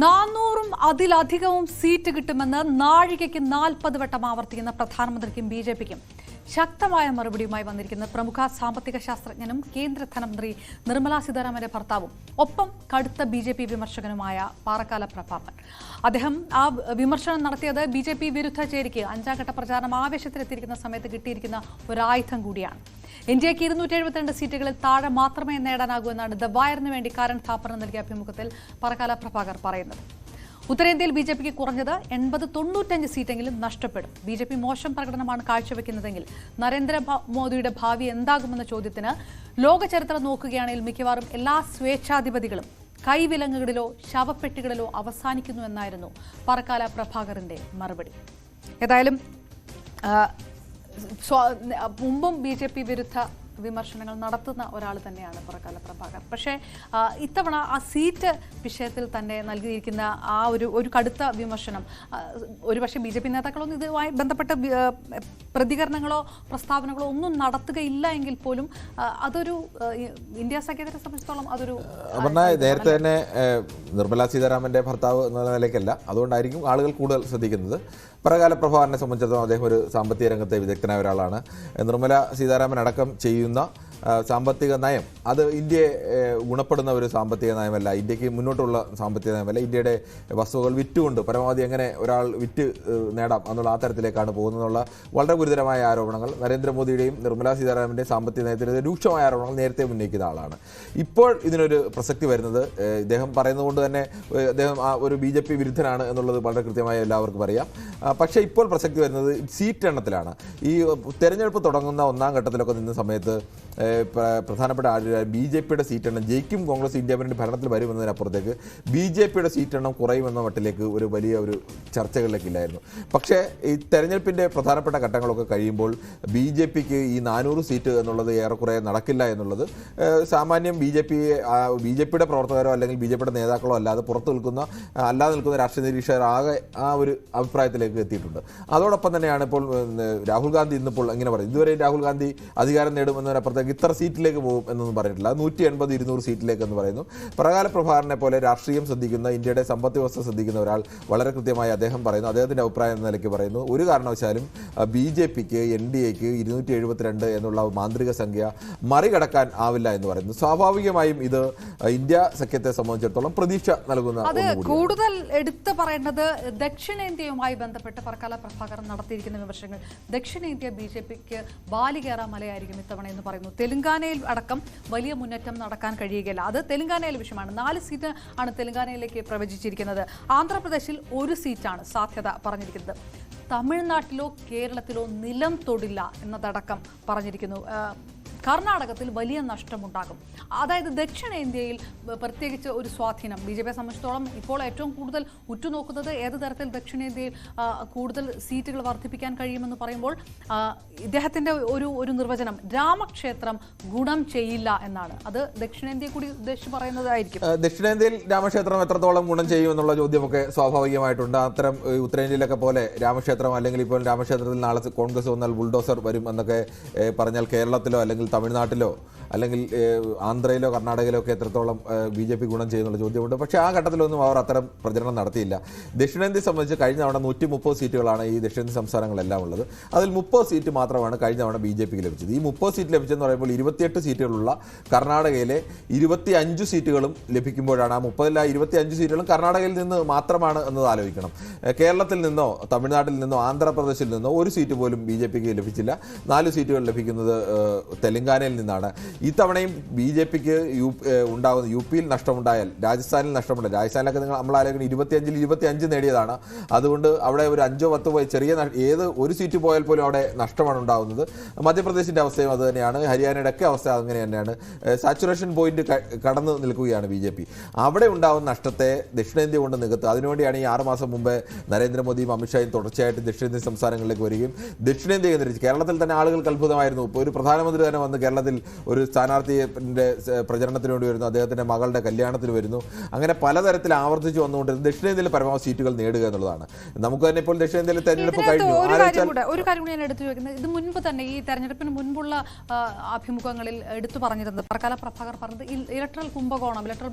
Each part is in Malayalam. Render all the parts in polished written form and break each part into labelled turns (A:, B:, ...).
A: 400-ഉം അതിലധികവും സീറ്റ് കിട്ടുമെന്ന് നാഴികയ്ക്ക് 40 വട്ടം ആവർത്തിക്കുന്ന പ്രധാനമന്ത്രിക്കും ബിജെപിക്കും ശക്തമായ മറുപടിയുമായി വന്നിരിക്കുന്ന പ്രമുഖ സാമ്പത്തിക ശാസ്ത്രജ്ഞനും കേന്ദ്ര ധനമന്ത്രി നിർമ്മലാ സീതാരാമന്റെ ഭർത്താവും ഒപ്പം കടുത്ത ബിജെപി വിമർശകനുമായ പാറക്കാല പ്രഭാകർ. അദ്ദേഹം ആ വിമർശനം നടത്തിയത് ബിജെപി വിരുദ്ധ ചേരിക്ക് 5ാം ഘട്ട പ്രചാരണം ആവേശത്തിലെത്തിയിരിക്കുന്ന സമയത്ത് കിട്ടിയിരിക്കുന്ന ഒരായുധം കൂടിയാണ്. ഇന്ത്യക്ക് 272 സീറ്റുകളിൽ താഴെ മാത്രമേ നേടാനാകൂ എന്നാണ് ദ വയറിന് വേണ്ടി കാരൺ ഥാപ്പറിന് നൽകിയ അഭിമുഖത്തിൽ പാറക്കാല പ്രഭാകർ പറയുന്നത്. ഉത്തരേന്ത്യയിൽ ബിജെപിക്ക് കുറഞ്ഞത് 80-95 സീറ്റെങ്കിലും നഷ്ടപ്പെടും. ബിജെപി മോശം പ്രകടനമാണ് കാഴ്ചവെക്കുന്നതെങ്കിൽ നരേന്ദ്രമോദിയുടെ ഭാവി എന്താകുമെന്ന ചോദ്യത്തിന് ലോക ചരിത്രം നോക്കുകയാണെങ്കിൽ മിക്കവാറും എല്ലാ സ്വേച്ഛാധിപതികളും കൈവിലങ്ങുകളിലോ ശവപ്പെട്ടികളിലോ അവസാനിക്കുന്നു എന്നായിരുന്നു പാറക്കാല പ്രഭാകറിന്റെ മറുപടി. ഏതായാലും മുമ്പും ബിജെപി വിരുദ്ധ വിമർശനങ്ങൾ നടത്തുന്ന ഒരാൾ തന്നെയാണ് പാറക്കാല പ്രഭാകർ. പക്ഷേ ഇത്തവണ ആ സീറ്റ് വിഷയത്തിൽ തന്നെ നൽകിയിരിക്കുന്ന ആ ഒരു കടുത്ത വിമർശനം ഒരുപക്ഷെ ബിജെപി നേതാക്കളൊന്നും ഇതുമായി ബന്ധപ്പെട്ട പ്രതികരണങ്ങളോ പ്രസ്താവനകളോ ഒന്നും നടത്തുകയില്ല എങ്കിൽ പോലും അതൊരു ഇന്ത്യ സഖ്യത്തെ സംബന്ധിച്ചിടത്തോളം അതൊരു
B: നേരത്തെ തന്നെ നിർമ്മലാ സീതാരാമന്റെ ഭർത്താവ് എന്ന നിലയ്ക്കല്ല, അതുകൊണ്ടായിരിക്കും ആളുകൾ കൂടുതൽ ശ്രദ്ധിക്കുന്നത്. പാറക്കാല പ്രഭാകരനെ സംബന്ധിച്ചിടത്തോളം അദ്ദേഹം ഒരു സാമ്പത്തിക രംഗത്തെ വിദഗ്ധനായ ഒരാളാണ്. നിർമ്മലാ സീതാരാമൻ അടക്കം ചെയ്യുന്ന സാമ്പത്തിക നയം അത് ഇന്ത്യയെ ഗുണപ്പെടുന്ന ഒരു സാമ്പത്തിക നയമല്ല, ഇന്ത്യക്ക് മുന്നോട്ടുള്ള സാമ്പത്തിക നയമല്ല. ഇന്ത്യയുടെ വസ്തുക്കൾ വിറ്റുകൊണ്ട് പരമാവധി എങ്ങനെ ഒരാൾ വിറ്റ് നേടാം എന്നുള്ള ആ തരത്തിലേക്കാണ് പോകുന്നതെന്നുള്ള വളരെ ഗുരുതരമായ ആരോപണങ്ങൾ നരേന്ദ്രമോദിയുടെയും നിർമ്മലാ സീതാരാമൻ്റെയും സാമ്പത്തിക നയത്തിനെതിരെ രൂക്ഷമായ ആരോപണങ്ങൾ നേരത്തെ ഉന്നയിക്കുന്ന ആളാണ്. ഇപ്പോൾ ഇതിനൊരു പ്രസക്തി വരുന്നത് ഇദ്ദേഹം പറയുന്നതുകൊണ്ട് തന്നെ അദ്ദേഹം ഒരു ബിജെപി വിരുദ്ധനാണ് എന്നുള്ളത് വളരെ കൃത്യമായി എല്ലാവർക്കും അറിയാം. പക്ഷേ ഇപ്പോൾ പ്രസക്തി വരുന്നത് സീറ്റ് എണ്ണത്തിലാണ്. ഈ തെരഞ്ഞെടുപ്പ് തുടങ്ങുന്ന 1ാം ഘട്ടത്തിലൊക്കെ നിന്ന സമയത്ത് പ്രധാനപ്പെട്ട ബിജെപിയുടെ സീറ്റ് എണ്ണം ജയിക്കും, കോൺഗ്രസ് ഇന്ത്യ മുന്നണി ഭരണത്തിൽ വരുമെന്നതിനപ്പുറത്തേക്ക് ബിജെപിയുടെ സീറ്റ് എണ്ണം കുറയുമെന്ന മട്ടിലേക്ക് ഒരു വലിയ ചർച്ചകളിലേക്കില്ലായിരുന്നു. പക്ഷേ ഈ തെരഞ്ഞെടുപ്പിൻ്റെ പ്രധാനപ്പെട്ട ഘട്ടങ്ങളൊക്കെ കഴിയുമ്പോൾ ബിജെപിക്ക് ഈ 400 സീറ്റ് എന്നുള്ളത് ഏറെക്കുറെ നടക്കില്ല എന്നുള്ളത് സാമാന്യം ബിജെപിയുടെ പ്രവർത്തകരോ അല്ലെങ്കിൽ ബിജെപിയുടെ നേതാക്കളോ അല്ലാതെ അല്ലാതെ നിൽക്കുന്ന രാഷ്ട്രീയ നിരീക്ഷകർ ആകെ ആ ഒരു അഭിപ്രായത്തിലേക്ക് എത്തിയിട്ടുണ്ട്. അതോടൊപ്പം തന്നെയാണ് ഇപ്പോൾ രാഹുൽ ഗാന്ധി ഇന്നിപ്പോൾ എങ്ങനെ പറയും, ഇതുവരെ രാഹുൽ ഗാന്ധി അധികാരം നേടുമെന്നതിനപ്പുറത്തേക്ക് ഇത്ര സീറ്റിലേക്ക് പോകും എന്നൊന്നും പറഞ്ഞിട്ടില്ല. 180-200 സീറ്റിലേക്ക് എന്ന് പറയുന്നു. പാറക്കാല പ്രഭാകരനെ പോലെ രാഷ്ട്രീയം ശ്രദ്ധിക്കുന്ന, ഇന്ത്യയുടെ സമ്പദ് വ്യവസ്ഥ ശ്രദ്ധിക്കുന്ന ഒരാൾ വളരെ കൃത്യമായി അദ്ദേഹം പറയുന്നു, അദ്ദേഹത്തിൻ്റെ അഭിപ്രായം എന്ന നിലയ്ക്ക് പറയുന്നു, ഒരു കാരണവശാലും ബിജെപിക്ക് NDAക്ക് 272 എന്നുള്ള മാന്ത്രിക സംഖ്യ മറികടക്കാൻ ആവില്ല എന്ന് പറയുന്നു. സ്വാഭാവികമായും ഇത് ഇന്ത്യ സഖ്യത്തെ സംബന്ധിച്ചിടത്തോളം പ്രതീക്ഷ നൽകുന്ന.
A: അത് കൂടുതൽ എടുത്തു പറയേണ്ടത് ദക്ഷിണേന്ത്യയുമായി ബന്ധപ്പെട്ട് പാറക്കാല പ്രഭാകർ നടത്തിയിരിക്കുന്ന വിമർശനങ്ങൾ ദക്ഷിണേന്ത്യ ബിജെപിക്ക് ബാലികേറാ മലയായിരിക്കും ഇത്തവണ എന്ന് പറയുന്നു. തെലങ്കാനയിൽ അടക്കം വലിയ മുന്നേറ്റം നടക്കാൻ കഴിയുകയില്ല. അത് തെലങ്കാനയിലെ വിഷയമാണ്. 4 സീറ്റ് ആണ് തെലങ്കാനയിലേക്ക് പ്രവചിച്ചിരിക്കുന്നത്. ആന്ധ്രാപ്രദേശിൽ 1 സീറ്റാണ് സാധ്യത പറഞ്ഞിരിക്കുന്നത്. തമിഴ്നാട്ടിലോ കേരളത്തിലോ നിലം തൊടില്ല എന്നതടക്കം പറഞ്ഞിരിക്കുന്നു. കർണാടകത്തിൽ വലിയ നഷ്ടമുണ്ടാകും. അതായത് ദക്ഷിണേന്ത്യയിൽ പ്രത്യേകിച്ച് ഒരു സ്വാധീനം ബിജെപിയെ സംബന്ധിച്ചിടത്തോളം ഇപ്പോൾ ഏറ്റവും കൂടുതൽ ഉറ്റുനോക്കുന്നത് ഏത് തരത്തിൽ ദക്ഷിണേന്ത്യയിൽ കൂടുതൽ സീറ്റുകൾ വർദ്ധിപ്പിക്കാൻ കഴിയുമെന്ന് പറയുമ്പോൾ ഇദ്ദേഹത്തിൻ്റെ ഒരു നിർവചനം രാമക്ഷേത്രം ഗുണം ചെയ്യില്ല എന്നാണ്. അത് ദക്ഷിണേന്ത്യയെ കൂടി ഉദ്ദേശിച്ച് പറയുന്നതായിരിക്കും.
B: ദക്ഷിണേന്ത്യയിൽ രാമക്ഷേത്രം എത്രത്തോളം ഗുണം ചെയ്യുമെന്നുള്ള ചോദ്യമൊക്കെ സ്വാഭാവികമായിട്ടുണ്ട്. അത്തരം ഉത്തരേന്ത്യയിലൊക്കെ പോലെ രാമക്ഷേത്രം അല്ലെങ്കിൽ ഇപ്പോൾ രാമക്ഷേത്രത്തിൽ നാളെ കോൺഗ്രസ് വന്നാൽ ബുൾഡോസർ വരും എന്നൊക്കെ പറഞ്ഞാൽ കേരളത്തിലോ അല്ലെങ്കിൽ തമിഴ്നാട്ടിലോ അല്ലെങ്കിൽ ആന്ധ്രയിലോ കർണാടകയിലോ ഒക്കെ എത്രത്തോളം ബിജെപി ഗുണം ചെയ്യുന്നുള്ള ചോദ്യമുണ്ട്. പക്ഷേ ആ ഘട്ടത്തിലൊന്നും അവർ അത്തരം പ്രചരണം നടത്തിയില്ല. ദക്ഷിണേന്ത്യയെ സംബന്ധിച്ച് കഴിഞ്ഞ തവണ 130 സീറ്റുകളാണ് ഈ ദക്ഷിണേന്ത്യ സംസ്ഥാനങ്ങളെല്ലാം ഉള്ളത്. അതിൽ 30 സീറ്റ് മാത്രമാണ് കഴിഞ്ഞ തവണ ബിജെപിക്ക് ലഭിച്ചത്. ഈ 30 സീറ്റ് ലഭിച്ചെന്ന് പറയുമ്പോൾ 28 സീറ്റുകളുള്ള കർണാടകയിലെ 25 സീറ്റുകളും ലഭിക്കുമ്പോഴാണ് ആ 30 25 സീറ്റുകളും കർണാടകയിൽ നിന്ന് മാത്രമാണ് എന്നത് ആലോചിക്കണം. കേരളത്തിൽ നിന്നോ തമിഴ്നാട്ടിൽ നിന്നോ ആന്ധ്രാപ്രദേശിൽ നിന്നോ ഒരു സീറ്റ് പോലും ബിജെപിക്ക് ലഭിച്ചില്ല. 4 സീറ്റുകൾ ലഭിക്കുന്നത് തെലങ്കാനയിൽ നിന്നാണ്. ഇത്തവണയും ബിജെപിക്ക് ഉണ്ടാകുന്ന യുപിയിൽ നഷ്ടമുണ്ടായാൽ രാജസ്ഥാനിൽ നഷ്ടമുണ്ടായി. രാജസ്ഥാനിലൊക്കെ നമ്മൾ ആലോചിക്കണം 25 നേടിയതാണ്. അതുകൊണ്ട് അവിടെ ഒരു 5-10 പോയി ചെറിയ ഒരു സീറ്റ് പോയാൽ പോലും അവിടെ നഷ്ടമാണ് ഉണ്ടാകുന്നത്. മധ്യപ്രദേശിൻ്റെ അവസ്ഥയും അത് തന്നെയാണ്. ഹരിയാനയുടെ ഒക്കെ അവസ്ഥ അങ്ങനെ തന്നെയാണ്. സാച്ചുറേഷൻ പോയിന്റ് കടന്നു നിൽക്കുകയാണ് ബിജെപി. അവിടെ ഉണ്ടാകുന്ന നഷ്ടത്തെ ദക്ഷിണേന്ത്യ കൊണ്ട് നികത്തുക. അതിനുവേണ്ടിയാണ് ഈ 6 മാസം മുമ്പ് നരേന്ദ്രമോദിയും അമിത്ഷായും തുടർച്ചയായിട്ട് ദക്ഷിണേന്ത്യൻ സംസ്ഥാനങ്ങളിലേക്ക് വരികയും ദക്ഷിണേന്ത്യ കേന്ദ്രീകരിച്ച് കേരളത്തിൽ തന്നെ ആളുകൾക്ക് അത്ഭുതമായിരുന്നു. ഇപ്പോൾ ഒരു പ്രധാനമന്ത്രി തന്നെ വന്ന് കേരളത്തിൽ ഒരു സ്ഥാനാർത്ഥിയുടെ പ്രചരണത്തിന് വേണ്ടി വരുന്നു, അദ്ദേഹത്തിന്റെ മകളുടെ കല്യാണത്തിന് വരുന്നു. അങ്ങനെ പലതരത്തിൽ ആവർത്തിച്ച് വന്നുകൊണ്ട് ദക്ഷിണേന്ത്യയിൽ പരമാവധി സീറ്റുകൾ നേടുക എന്നുള്ളതാണ്. നമുക്ക് തന്നെ ഇപ്പോൾ ദക്ഷിണേന്ത്യയിൽ തെരഞ്ഞെടുപ്പ് കഴിഞ്ഞു.
A: ഒരു കാര്യം കൂടി ഞാൻ എടുത്തു ചോദിക്കുന്നത്, ഇത് മുൻപ് തന്നെ ഈ തെരഞ്ഞെടുപ്പിന് മുൻപുള്ള അഭിമുഖങ്ങളിൽ എടുത്തു പറഞ്ഞിരുന്നത് പ്രകാല പ്രഭാകർ പറഞ്ഞത് ഇലക്ട്രൽ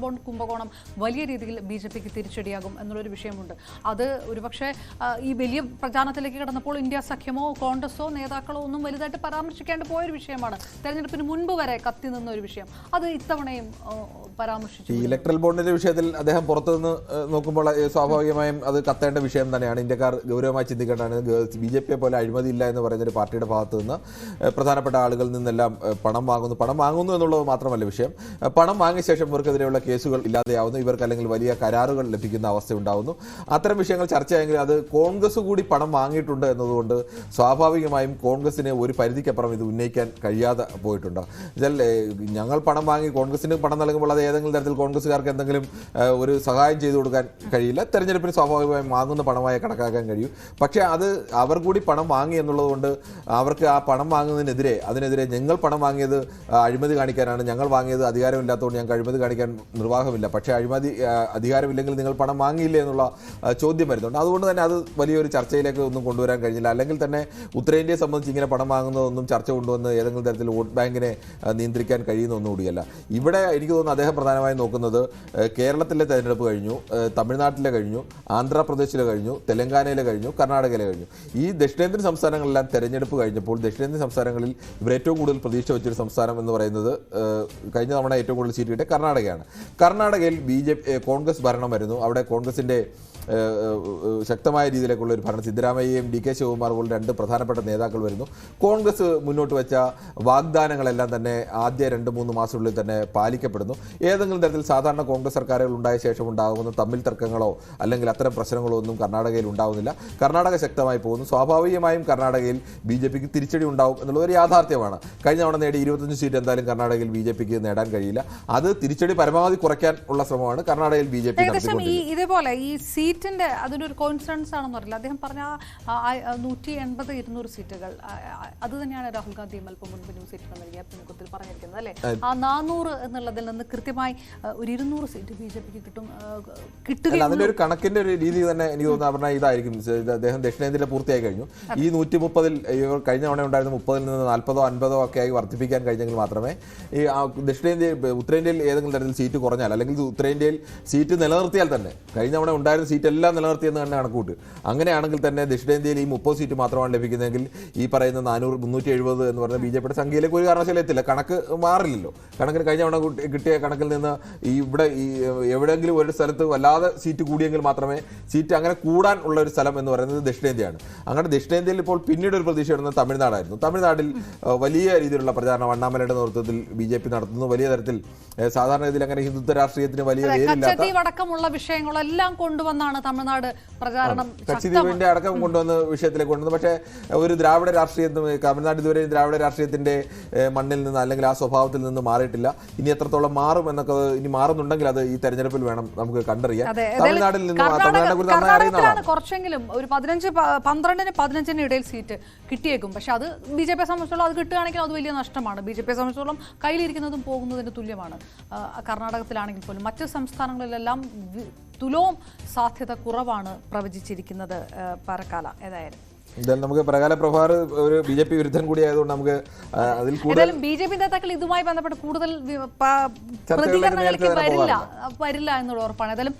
A: ബോണ്ട് കുംഭകോണം വലിയ രീതിയിൽ BJPക്ക് തിരിച്ചടിയാകും എന്നുള്ളൊരു വിഷയമുണ്ട്. അത് ഒരുപക്ഷെ ഈ വലിയ പ്രചാരണത്തിലേക്ക് കടന്നപ്പോൾ ഇന്ത്യ സഖ്യമോ കോൺഗ്രസോ നേതാക്കളോ ഒന്നും വലുതായിട്ട് പരാമർശിക്കാണ്ട് പോയൊരു വിഷയമാണ്. തെരഞ്ഞെടുപ്പിന് മുൻപ് വരെ കത്തി നിന്ന ഒരു വിഷയം, അത് ഇത്തവണയും പരാമർശിച്ചു.
B: ഈ ഇലക്ട്രൽ ബോണ്ടിന്റെ വിഷയത്തിൽ അദ്ദേഹം പുറത്തുനിന്ന് നോക്കുമ്പോൾ സ്വാഭാവികമായും അത് കത്തേണ്ട വിഷയം തന്നെയാണ്. ഇന്ത്യക്കാർ ഗൗരവമായി ചിന്തിക്കേണ്ടതാണ്. BJPയെ പോലെ അഴിമതിയില്ല എന്ന് പറയുന്ന ഒരു പാർട്ടിയുടെ ഭാഗത്തു നിന്ന് പ്രധാനപ്പെട്ട ആളുകളിൽ നിന്നെല്ലാം പണം വാങ്ങുന്നു എന്നുള്ളത് മാത്രമല്ല വിഷയം. പണം വാങ്ങിയ ശേഷം ഇവർക്കെതിരെയുള്ള കേസുകൾ ഇല്ലാതെയാവുന്നു, ഇവർക്ക് അല്ലെങ്കിൽ വലിയ കരാറുകൾ ലഭിക്കുന്ന അവസ്ഥ ഉണ്ടാവുന്നു. അത്തരം വിഷയങ്ങൾ ചർച്ചയായെങ്കിൽ അത് കോൺഗ്രസ് കൂടി പണം വാങ്ങിയിട്ടുണ്ട് എന്നതുകൊണ്ട് സ്വാഭാവികമായും കോൺഗ്രസിന് ഒരു പരിധിക്കപ്പുറം ഇത് ഉന്നയിക്കാൻ കഴിയാതെ പോയിട്ടുണ്ട്. ഞങ്ങൾ പണം വാങ്ങി കോൺഗ്രസിന് പണം നൽകുമ്പോൾ അത് ഏതെങ്കിലും തരത്തിൽ കോൺഗ്രസ്സുകാർക്ക് എന്തെങ്കിലും ഒരു സഹായം ചെയ്തു കൊടുക്കാൻ കഴിയില്ല. തെരഞ്ഞെടുപ്പിന് സ്വാഭാവികമായും വാങ്ങുന്ന പണമായി കണക്കാക്കാൻ കഴിയും. പക്ഷേ അത് അവർ കൂടി പണം വാങ്ങി എന്നുള്ളത് കൊണ്ട് അവർക്ക് ആ പണം അതിനെതിരെ ഞങ്ങൾ പണം വാങ്ങിയത് അഴിമതി കാണിക്കാനാണ്, ഞങ്ങൾ വാങ്ങിയത് അധികാരമില്ലാത്തതുകൊണ്ട് ഞങ്ങൾക്ക് അഴിമതി കാണിക്കാൻ നിർവാഹമില്ല, പക്ഷേ അധികാരമില്ലെങ്കിൽ നിങ്ങൾ പണം വാങ്ങിയില്ലേ എന്നുള്ള ചോദ്യം വരുന്നുണ്ട്. അതുകൊണ്ട് തന്നെ അത് വലിയൊരു ചർച്ചയിലേക്ക് ഒന്നും കൊണ്ടുവരാൻ കഴിഞ്ഞില്ല. അല്ലെങ്കിൽ തന്നെ ഉത്തരേന്ത്യയെ സംബന്ധിച്ച് ഇങ്ങനെ പണം വാങ്ങുന്നതൊന്നും ചർച്ച കൊണ്ടുവന്ന് ഏതെങ്കിലും തരത്തിൽ വോട്ട് ബാങ്കിനെ നിയന്ത്രിക്കാൻ കഴിയുന്ന ഒന്നുകൂടിയല്ല. ഇവിടെ എനിക്ക് തോന്നുന്നു അദ്ദേഹം പ്രധാനമായും നോക്കുന്നത് കേരളത്തിലെ തെരഞ്ഞെടുപ്പ് കഴിഞ്ഞു, തമിഴ്നാട്ടിലെ കഴിഞ്ഞു, ആന്ധ്രാപ്രദേശിലെ കഴിഞ്ഞു, തെലങ്കാനയിലെ കഴിഞ്ഞു, കർണാടകയിലെ കഴിഞ്ഞു. ഈ ദക്ഷിണേന്ത്യൻ സംസ്ഥാനങ്ങളെല്ലാം തെരഞ്ഞെടുപ്പ് കഴിഞ്ഞപ്പോൾ ദക്ഷിണേന്ത്യൻ സംസ്ഥാനങ്ങളിൽ ഇവർ ഏറ്റവും കൂടുതൽ പ്രതീക്ഷ വെച്ചൊരു സംസ്ഥാനം എന്ന് പറയുന്നത് കഴിഞ്ഞ തവണ ഏറ്റവും കൂടുതൽ സീറ്റ് കിട്ടിയ കർണാടകയാണ്. കർണാടകയിൽ കോൺഗ്രസ് ഭരണം വരുന്നു. അവിടെ കോൺഗ്രസിൻ്റെ ശക്തമായ രീതിയിലേക്കുള്ള ഒരു ഭരണം, സിദ്ധരാമയ്യയും DK ശിവകുമാർ പോലും രണ്ട് പ്രധാനപ്പെട്ട നേതാക്കൾ വരുന്നു. കോൺഗ്രസ് മുന്നോട്ട് വെച്ച വാഗ്ദാനങ്ങളെല്ലാം തന്നെ ആദ്യ 2-3 മാസത്തിനുള്ളിൽ തന്നെ പാലിക്കപ്പെടുന്നു. ഏതെങ്കിലും തരത്തിൽ സാധാരണ കോൺഗ്രസ് സർക്കാരുകൾ ഉണ്ടായ ശേഷം ഉണ്ടാകുന്ന തമ്മിൽ തർക്കങ്ങളോ അല്ലെങ്കിൽ അത്തരം പ്രശ്നങ്ങളോ ഒന്നും കർണാടകയിൽ ഉണ്ടാവുന്നില്ല. കർണാടക ശക്തമായി പോകുന്നു. സ്വാഭാവികമായും കർണാടകയിൽ BJPക്ക് തിരിച്ചടി ഉണ്ടാവും എന്നുള്ള ഒരു യാഥാർത്ഥ്യമാണ്. കഴിഞ്ഞ തവണ നേടി 25 സീറ്റ് എന്തായാലും കർണാടകയിൽ BJPക്ക് നേടാൻ കഴിയില്ല. അത് തിരിച്ചടി പരമാവധി കുറയ്ക്കാൻ ഉള്ള ശ്രമമാണ് കർണാടകയിൽ BJP നടത്തിക്കൊണ്ടിരിക്കുന്നത്.
A: ഇതേപോലെ ഈ സീറ്റിന്റെ അതൊരു കോൺഫിഡൻസ് ആണെന്ന് പറയില്ല. അദ്ദേഹം പറഞ്ഞ 180-200 സീറ്റുകൾ അത് തന്നെയാണ് രാഹുൽ ഗാന്ധി അല്പം മുൻപ് ന്യൂസ് സീറ്റുകൾ നൽകിയ അഭിമുഖത്തിൽ പറഞ്ഞിരിക്കുന്നത് അല്ലേ. ആ 400 എന്നുള്ളതിൽ നിന്ന് കൃത്യമായി ഒരു 200 സീറ്റ് BJPക്ക് കിട്ടുക.
B: അതിന്റെ ഒരു കണക്കിന്റെ ഒരു രീതി തന്നെ എനിക്ക് തോന്നുന്നു പറഞ്ഞാൽ ഇതായിരിക്കും. അദ്ദേഹം ദക്ഷിണേന്ത്യയിലെ പൂർത്തിയായി കഴിഞ്ഞു. ഈ 130-ൽ കഴിഞ്ഞ തവണ ഉണ്ടായിരുന്ന 30-ൽ നിന്ന് 40-50 ഒക്കെ ആയി വർദ്ധിപ്പിക്കാൻ കഴിഞ്ഞെങ്കിൽ മാത്രമേ ഈ ഉത്തരേന്ത്യയിൽ ഏതെങ്കിലും തരത്തിൽ സീറ്റ് കുറഞ്ഞാൽ അല്ലെങ്കിൽ ഉത്തരേന്ത്യയിൽ സീറ്റ് നിലനിർത്തിയാൽ തന്നെ കഴിഞ്ഞ തവണ ഉണ്ടായിരുന്ന സീറ്റ് എല്ലാം നിലനിർത്തിയെന്ന് തന്നെ കണക്കൂട്ട്. അങ്ങനെയാണെങ്കിൽ തന്നെ ദക്ഷിണേന്ത്യയിൽ ഈ 30 സീറ്റ് മാത്രമാണ് ലഭിക്കുന്നതെങ്കിൽ ഈ പറയുന്ന 370 എന്ന് പറഞ്ഞ BJPയുടെ സംഖ്യയിലേക്ക് ഒരു കാരണവശാലും എത്തില്ല. കണക്ക് മാറില്ലല്ലോ. കണക്കിന് കഴിഞ്ഞ തവണ കിട്ടിയ കണക്കിൽ നിന്ന് ഇവിടെ എവിടെയെങ്കിലും ഒരു സ്ഥലത്ത് വല്ലാതെ സീറ്റ് കൂടിയെങ്കിൽ മാത്രമേ സീറ്റ് അങ്ങനെ കൂടാൻ ഉള്ള ഒരു സ്ഥലം എന്ന് പറയുന്നത് ദക്ഷിണേന്ത്യയാണ്. അങ്ങനെ ദക്ഷിണേന്ത്യയിൽ ഇപ്പോൾ പിന്നീട് ഒരു പ്രതീക്ഷ ഇടുന്നത് തമിഴ്നാടായിരുന്നു. തമിഴ്നാട്ടിൽ വലിയ രീതിയിലുള്ള പ്രചാരണം അണ്ണാമലയുടെ നേതൃത്വത്തിൽ BJP നടത്തുന്നു. വലിയ തരത്തിൽ സാധാരണ രീതിയിൽ അങ്ങനെ ഹിന്ദുത്വ രാഷ്ട്രീയത്തിന് വലിയ
A: അടക്കമുള്ള വിഷയങ്ങളെല്ലാം കൊണ്ടുവന്നാണ് തമിഴ്നാട് പ്രചാരണം
B: കക്ഷിദ്വീപിന്റെ അടക്കം കൊണ്ടുവന്ന് വിഷയത്തിലേക്ക് കൊണ്ടുവന്നു. പക്ഷേ ഒരു ദ്രാവിഡ രാഷ്ട്രീയത്തിന് തമിഴ്നാട് ഇതുവരെ ദ്രാവിഡ രാഷ്ട്രീയത്തിന്റെ മണ്ണിൽ നിന്ന് അല്ലെങ്കിൽ ആ സ്വഭാവത്തിൽ നിന്ന് മാറിയിട്ടില്ല. ഇനി എത്രത്തോളം മാറും എന്നൊക്കെ ഇനി മാറുന്നുണ്ടെങ്കിൽ അത് ഈ തെരഞ്ഞെടുപ്പിൽ വേണം നമുക്ക് കണ്ടറിയാം. തമിഴ്നാട്ടിൽ നിന്ന്
A: കർണാടകത്തിലാണ് കുറച്ചെങ്കിലും ഒരു 12-15 ഇടയിൽ സീറ്റ് കിട്ടിയേക്കും. പക്ഷെ അത് BJPയെ സംബന്ധിച്ചോളം അത് കിട്ടുകയാണെങ്കിൽ അത് വലിയ നഷ്ടമാണ്. BJPയെ സംബന്ധിച്ചോളം കയ്യിലിരിക്കുന്നതും പോകുന്നതിന് തുല്യമാണ്. കർണാടകത്തിലാണെങ്കിൽ പോലും മറ്റ് സംസ്ഥാനങ്ങളിലെല്ലാം തുലോം സാധ്യത കുറവാണ് പ്രവചിച്ചിരിക്കുന്നത് പരക്കാല. ഏതായാലും
B: നമുക്ക് പ്രകാല പ്രഭാർ ഒരു BJP വിരുദ്ധൻ കൂടി ആയതുകൊണ്ട് നമുക്ക് അതിൽ കൂടുതൽ
A: BJP നേതാക്കൾ ഇതുമായി ബന്ധപ്പെട്ട് കൂടുതൽ പ്രതികരണങ്ങളിലേക്ക് വരില്ല എന്നുള്ള ഉറപ്പാണ്. ഏതായാലും